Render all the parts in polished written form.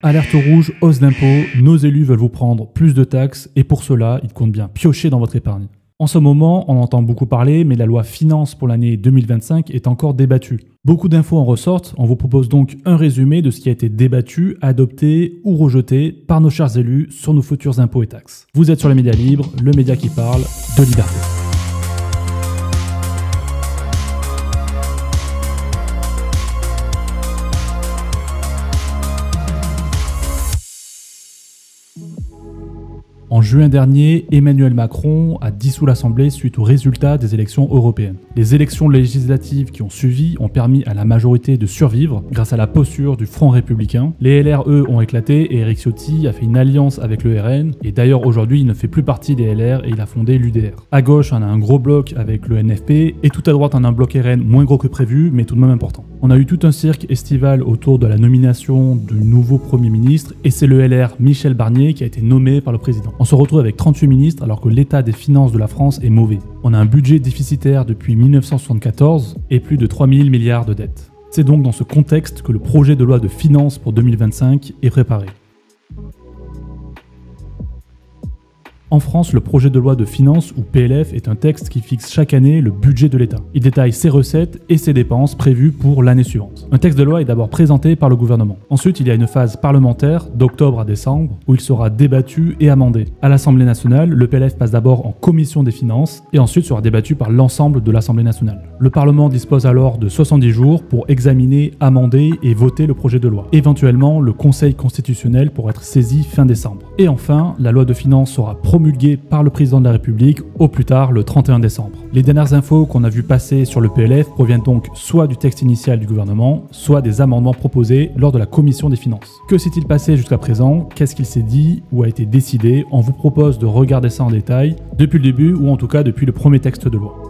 Alerte rouge, hausse d'impôts, nos élus veulent vous prendre plus de taxes et pour cela, ils comptent bien piocher dans votre épargne. En ce moment, on entend beaucoup parler, mais la loi Finances pour l'année 2025 est encore débattue. Beaucoup d'infos en ressortent, on vous propose donc un résumé de ce qui a été débattu, adopté ou rejeté par nos chers élus sur nos futurs impôts et taxes. Vous êtes sur les médias libres, le média qui parle de liberté. En juin dernier, Emmanuel Macron a dissous l'Assemblée suite aux résultats des élections européennes. Les élections législatives qui ont suivi ont permis à la majorité de survivre grâce à la posture du Front républicain. Les LR, eux, ont éclaté et Éric Ciotti a fait une alliance avec le RN. Et d'ailleurs, aujourd'hui, il ne fait plus partie des LR et il a fondé l'UDR. À gauche, on a un gros bloc avec le NFP et tout à droite, on a un bloc RN moins gros que prévu, mais tout de même important. On a eu tout un cirque estival autour de la nomination du nouveau Premier ministre et c'est le LR Michel Barnier qui a été nommé par le président. On se retrouve avec 38 ministres alors que l'état des finances de la France est mauvais. On a un budget déficitaire depuis 1974 et plus de 3 000 milliards de dettes. C'est donc dans ce contexte que le projet de loi de finances pour 2025 est préparé. En France, le projet de loi de finances, ou PLF, est un texte qui fixe chaque année le budget de l'État. Il détaille ses recettes et ses dépenses prévues pour l'année suivante. Un texte de loi est d'abord présenté par le gouvernement. Ensuite, il y a une phase parlementaire, d'octobre à décembre, où il sera débattu et amendé. À l'Assemblée nationale, le PLF passe d'abord en commission des finances et ensuite sera débattu par l'ensemble de l'Assemblée nationale. Le Parlement dispose alors de 70 jours pour examiner, amender et voter le projet de loi. Éventuellement, le Conseil constitutionnel pourra être saisi fin décembre. Et enfin, la loi de finances sera promulguée par le président de la République au plus tard le 31 décembre. Les dernières infos qu'on a vu passer sur le PLF proviennent donc soit du texte initial du gouvernement, soit des amendements proposés lors de la commission des finances. Que s'est-il passé jusqu'à présent? Qu'est-ce qu'il s'est dit ou a été décidé? On vous propose de regarder ça en détail depuis le début ou en tout cas depuis le premier texte de loi.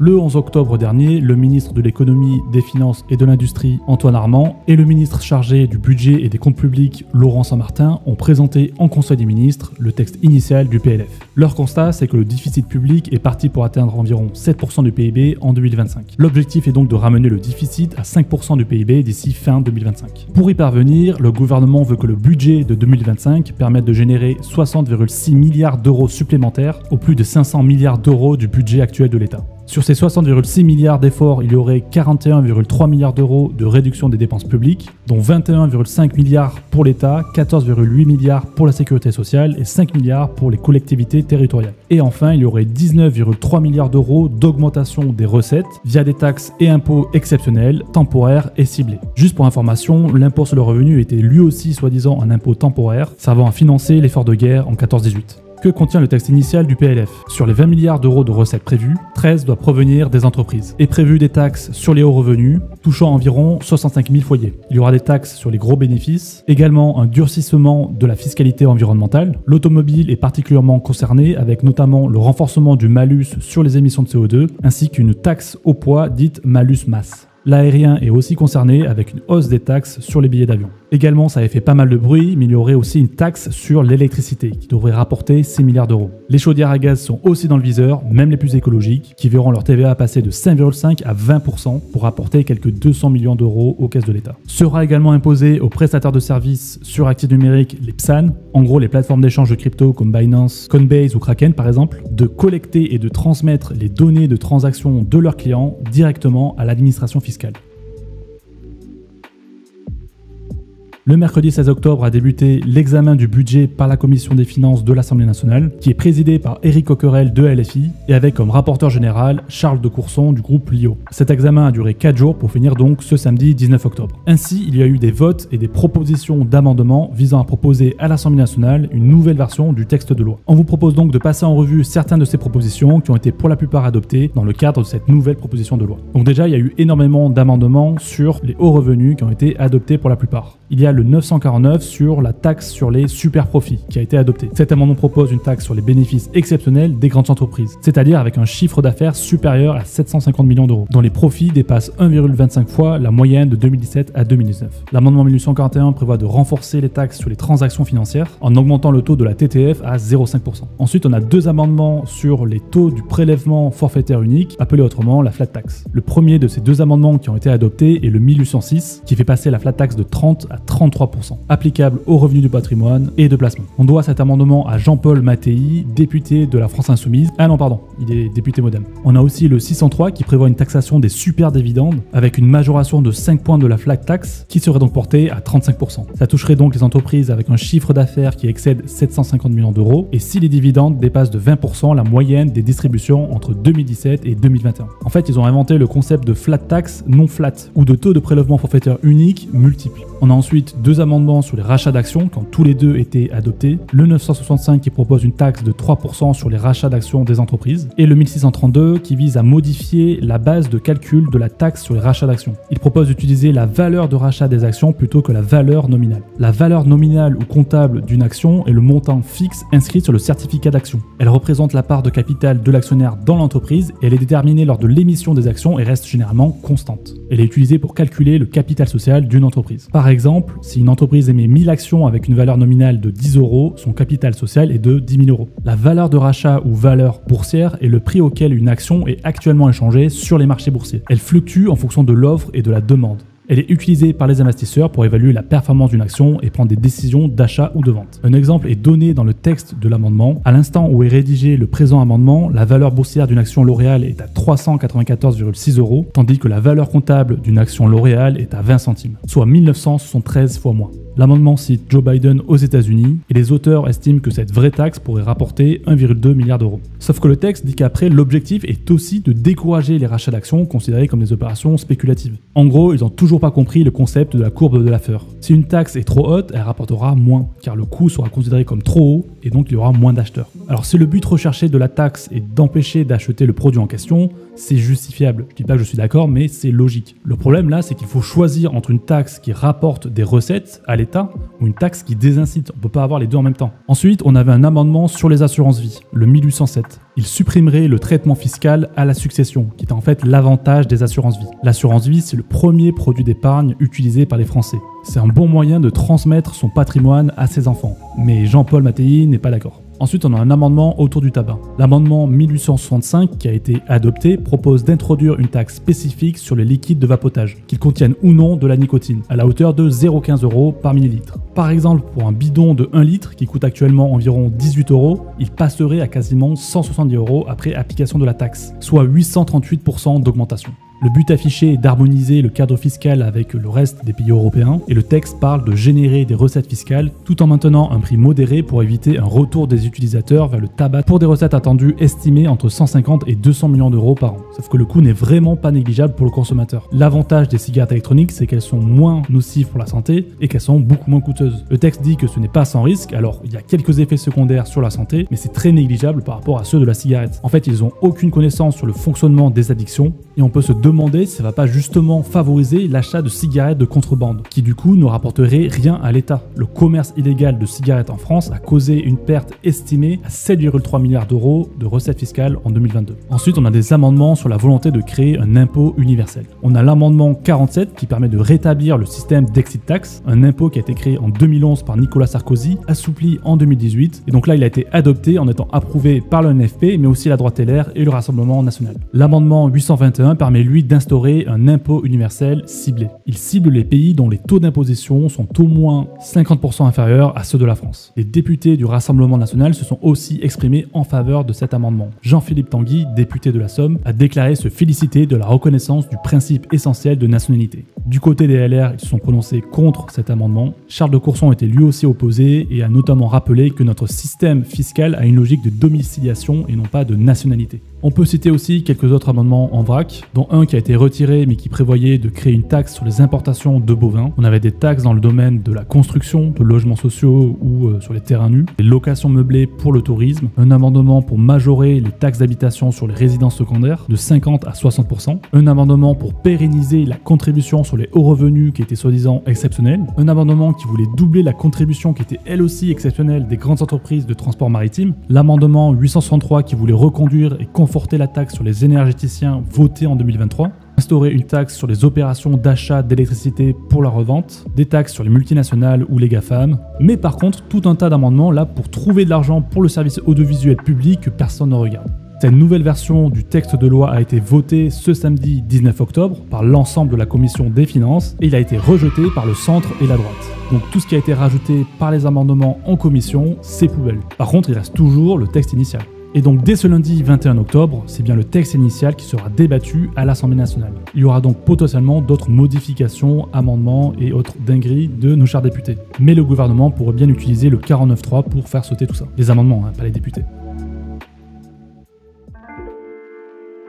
Le 11 octobre dernier, le ministre de l'économie, des finances et de l'industrie, Antoine Armand, et le ministre chargé du budget et des comptes publics, Laurent Saint-Martin, ont présenté en Conseil des ministres le texte initial du PLF. Leur constat, c'est que le déficit public est parti pour atteindre environ 7% du PIB en 2025. L'objectif est donc de ramener le déficit à 5% du PIB d'ici fin 2025. Pour y parvenir, le gouvernement veut que le budget de 2025 permette de générer 60,6 milliards d'euros supplémentaires aux plus de 500 milliards d'euros du budget actuel de l'État. Sur ces 60,6 milliards d'efforts, il y aurait 41,3 milliards d'euros de réduction des dépenses publiques, dont 21,5 milliards pour l'État, 14,8 milliards pour la sécurité sociale et 5 milliards pour les collectivités territoriales. Et enfin, il y aurait 19,3 milliards d'euros d'augmentation des recettes via des taxes et impôts exceptionnels, temporaires et ciblés. Juste pour information, l'impôt sur le revenu était lui aussi soi-disant un impôt temporaire, servant à financer l'effort de guerre en 14-18. Que contient le texte initial du PLF? Sur les 20 milliards d'euros de recettes prévues, 13 doivent provenir des entreprises. Est prévu des taxes sur les hauts revenus, touchant environ 65 000 foyers. Il y aura des taxes sur les gros bénéfices, également un durcissement de la fiscalité environnementale. L'automobile est particulièrement concernée, avec notamment le renforcement du malus sur les émissions de CO2, ainsi qu'une taxe au poids dite malus masse. L'aérien est aussi concerné avec une hausse des taxes sur les billets d'avion. Également, ça avait fait pas mal de bruit, mais il y aurait aussi une taxe sur l'électricité qui devrait rapporter 6 milliards d'euros. Les chaudières à gaz sont aussi dans le viseur, même les plus écologiques, qui verront leur TVA passer de 5,5 à 20% pour rapporter quelques 200 millions d'euros aux caisses de l'État. Sera également imposé aux prestataires de services sur actifs numériques, les PSAN, en gros les plateformes d'échange de crypto comme Binance, Coinbase ou Kraken par exemple, de collecter et de transmettre les données de transactions de leurs clients directement à l'administration fiscale. Le mercredi 16 octobre a débuté l'examen du budget par la commission des finances de l'Assemblée nationale, qui est présidée par Éric Coquerel de LFI et avec comme rapporteur général Charles de Courson du groupe LIO. Cet examen a duré 4 jours pour finir donc ce samedi 19 octobre. Ainsi, il y a eu des votes et des propositions d'amendements visant à proposer à l'Assemblée nationale une nouvelle version du texte de loi. On vous propose donc de passer en revue certaines de ces propositions qui ont été pour la plupart adoptées dans le cadre de cette nouvelle proposition de loi. Donc déjà, il y a eu énormément d'amendements sur les hauts revenus qui ont été adoptés pour la plupart. Il y a le le 949 sur la taxe sur les super profits qui a été adopté. Cet amendement propose une taxe sur les bénéfices exceptionnels des grandes entreprises, c'est-à-dire avec un chiffre d'affaires supérieur à 750 millions d'euros, dont les profits dépassent 1,25 fois la moyenne de 2017 à 2019. L'amendement 1841 prévoit de renforcer les taxes sur les transactions financières en augmentant le taux de la TTF à 0,5%. Ensuite, on a deux amendements sur les taux du prélèvement forfaitaire unique, appelé autrement la flat tax. Le premier de ces deux amendements qui ont été adoptés est le 1806, qui fait passer la flat tax de 30 à 33%, applicable aux revenus du patrimoine et de placement. On doit cet amendement à Jean-Paul Mattei, député de la France Insoumise. Ah non, pardon, il est député Modem. On a aussi le 603 qui prévoit une taxation des super dividendes avec une majoration de 5 points de la flat tax qui serait donc portée à 35%. Ça toucherait donc les entreprises avec un chiffre d'affaires qui excède 750 millions d'euros et si les dividendes dépassent de 20% la moyenne des distributions entre 2017 et 2021. En fait, ils ont inventé le concept de flat tax non flat ou de taux de prélèvement forfaitaire unique multiple. On a ensuite deux amendements sur les rachats d'actions quand tous les deux étaient adoptés. Le 965 qui propose une taxe de 3% sur les rachats d'actions des entreprises et le 1632 qui vise à modifier la base de calcul de la taxe sur les rachats d'actions. Il propose d'utiliser la valeur de rachat des actions plutôt que la valeur nominale. La valeur nominale ou comptable d'une action est le montant fixe inscrit sur le certificat d'action. Elle représente la part de capital de l'actionnaire dans l'entreprise et elle est déterminée lors de l'émission des actions et reste généralement constante. Elle est utilisée pour calculer le capital social d'une entreprise. Par exemple, si une entreprise émet 1000 actions avec une valeur nominale de 10 euros, son capital social est de 10 000 euros. La valeur de rachat ou valeur boursière est le prix auquel une action est actuellement échangée sur les marchés boursiers. Elle fluctue en fonction de l'offre et de la demande. Elle est utilisée par les investisseurs pour évaluer la performance d'une action et prendre des décisions d'achat ou de vente. Un exemple est donné dans le texte de l'amendement. À l'instant où est rédigé le présent amendement, la valeur boursière d'une action L'Oréal est à 394,6 euros, tandis que la valeur comptable d'une action L'Oréal est à 20 centimes, soit 1973 fois moins. L'amendement cite Joe Biden aux États-Unis et les auteurs estiment que cette vraie taxe pourrait rapporter 1,2 milliard d'euros. Sauf que le texte dit qu'après, l'objectif est aussi de décourager les rachats d'actions considérés comme des opérations spéculatives. En gros, ils n'ont toujours pas compris le concept de la courbe de Laffer. Si une taxe est trop haute, elle rapportera moins, car le coût sera considéré comme trop haut et donc il y aura moins d'acheteurs. Alors si le but recherché de la taxe est d'empêcher d'acheter le produit en question, c'est justifiable. Je dis pas que je suis d'accord, mais c'est logique. Le problème là, c'est qu'il faut choisir entre une taxe qui rapporte des recettes à l'État ou une taxe qui désincite. On peut pas avoir les deux en même temps. Ensuite, on avait un amendement sur les assurances vie, le 1807. Il supprimerait le traitement fiscal à la succession, qui est en fait l'avantage des assurances vie. L'assurance vie, c'est le premier produit d'épargne utilisé par les Français. C'est un bon moyen de transmettre son patrimoine à ses enfants. Mais Jean-Paul Mattei n'est pas d'accord. Ensuite, on a un amendement autour du tabac. L'amendement 1865 qui a été adopté propose d'introduire une taxe spécifique sur les liquides de vapotage, qu'ils contiennent ou non de la nicotine, à la hauteur de 0,15 € par millilitre. Par exemple, pour un bidon de 1 litre qui coûte actuellement environ 18 €, il passerait à quasiment 170 € après application de la taxe, soit 838% d'augmentation. Le but affiché est d'harmoniser le cadre fiscal avec le reste des pays européens et le texte parle de générer des recettes fiscales tout en maintenant un prix modéré pour éviter un retour des utilisateurs vers le tabac pour des recettes attendues estimées entre 150 et 200 millions d'euros par an. Sauf que le coût n'est vraiment pas négligeable pour le consommateur. L'avantage des cigarettes électroniques, c'est qu'elles sont moins nocives pour la santé et qu'elles sont beaucoup moins coûteuses. Le texte dit que ce n'est pas sans risque, alors il y a quelques effets secondaires sur la santé, mais c'est très négligeable par rapport à ceux de la cigarette. En fait, ils n'ont aucune connaissance sur le fonctionnement des addictions et on peut se demander si ça va pas justement favoriser l'achat de cigarettes de contrebande, qui du coup ne rapporterait rien à l'État. Le commerce illégal de cigarettes en France a causé une perte estimée à 7,3 milliards d'euros de recettes fiscales en 2022. Ensuite, on a des amendements sur la volonté de créer un impôt universel. On a l'amendement 47 qui permet de rétablir le système d'exit tax, un impôt qui a été créé en 2011 par Nicolas Sarkozy, assoupli en 2018, et donc là il a été adopté en étant approuvé par le NFP, mais aussi la droite LR et le Rassemblement national. L'amendement 821 permet lui d'instaurer un impôt universel ciblé. Il cible les pays dont les taux d'imposition sont au moins 50% inférieurs à ceux de la France. Les députés du Rassemblement national se sont aussi exprimés en faveur de cet amendement. Jean-Philippe Tanguy, député de la Somme, a déclaré se féliciter de la reconnaissance du principe essentiel de nationalité. Du côté des LR, ils se sont prononcés contre cet amendement. Charles de Courson était lui aussi opposé et a notamment rappelé que notre système fiscal a une logique de domiciliation et non pas de nationalité. On peut citer aussi quelques autres amendements en vrac, dont un qui a été retiré mais qui prévoyait de créer une taxe sur les importations de bovins. On avait des taxes dans le domaine de la construction, de logements sociaux ou sur les terrains nus, les locations meublées pour le tourisme, un amendement pour majorer les taxes d'habitation sur les résidences secondaires de 50 à 60%, un amendement pour pérenniser la contribution sur les hauts revenus qui était soi-disant exceptionnelle, un amendement qui voulait doubler la contribution qui était elle aussi exceptionnelle des grandes entreprises de transport maritime, l'amendement 863 qui voulait reconduire et conforter la taxe sur les énergéticiens voté en 2023, instaurer une taxe sur les opérations d'achat d'électricité pour la revente, des taxes sur les multinationales ou les GAFAM, mais par contre tout un tas d'amendements là pour trouver de l'argent pour le service audiovisuel public que personne ne regarde. Cette nouvelle version du texte de loi a été votée ce samedi 19 octobre par l'ensemble de la commission des finances et il a été rejeté par le centre et la droite. Donc tout ce qui a été rajouté par les amendements en commission, c'est poubelle. Par contre, il reste toujours le texte initial. Et donc dès ce lundi 21 octobre, c'est bien le texte initial qui sera débattu à l'Assemblée nationale. Il y aura donc potentiellement d'autres modifications, amendements et autres dingueries de nos chers députés. Mais le gouvernement pourrait bien utiliser le 49.3 pour faire sauter tout ça. Les amendements, pas les députés.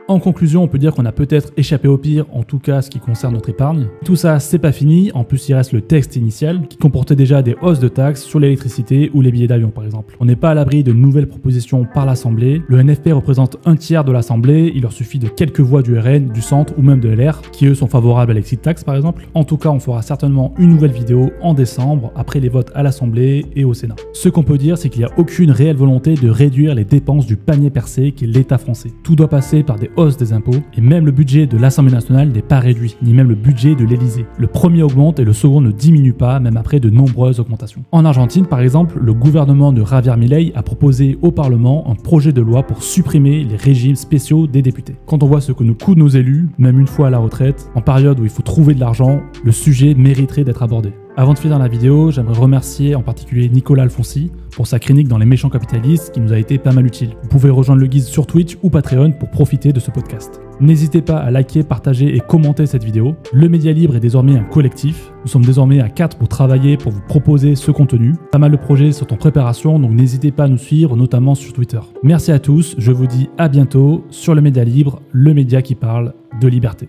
En conclusion, on peut dire qu'on a peut-être échappé au pire, en tout cas ce qui concerne notre épargne. Tout ça, c'est pas fini, en plus il reste le texte initial qui comportait déjà des hausses de taxes sur l'électricité ou les billets d'avion par exemple. On n'est pas à l'abri de nouvelles propositions par l'Assemblée. Le NFP représente un tiers de l'Assemblée, il leur suffit de quelques voix du RN, du centre ou même de LR, qui eux sont favorables à l'exit tax par exemple. En tout cas, on fera certainement une nouvelle vidéo en décembre, après les votes à l'Assemblée et au Sénat. Ce qu'on peut dire, c'est qu'il n'y a aucune réelle volonté de réduire les dépenses du panier percé qui est l'État français. Tout doit passer par des hausses des impôts, et même le budget de l'Assemblée nationale n'est pas réduit, ni même le budget de l'Élysée. Le premier augmente et le second ne diminue pas, même après de nombreuses augmentations. En Argentine, par exemple, le gouvernement de Javier Milei a proposé au Parlement un projet de loi pour supprimer les régimes spéciaux des députés. Quand on voit ce que nous coûtent nos élus, même une fois à la retraite, en période où il faut trouver de l'argent, le sujet mériterait d'être abordé. Avant de finir la vidéo, j'aimerais remercier en particulier Nicolas Alfonsi pour sa chronique dans Les Méchants Capitalistes qui nous a été pas mal utile. Vous pouvez rejoindre le guide sur Twitch ou Patreon pour profiter de ce podcast. N'hésitez pas à liker, partager et commenter cette vidéo. Le Média Libre est désormais un collectif. Nous sommes désormais à 4 pour travailler, pour vous proposer ce contenu. Pas mal de projets sont en préparation, donc n'hésitez pas à nous suivre, notamment sur Twitter. Merci à tous, je vous dis à bientôt sur le Média Libre, le média qui parle de liberté.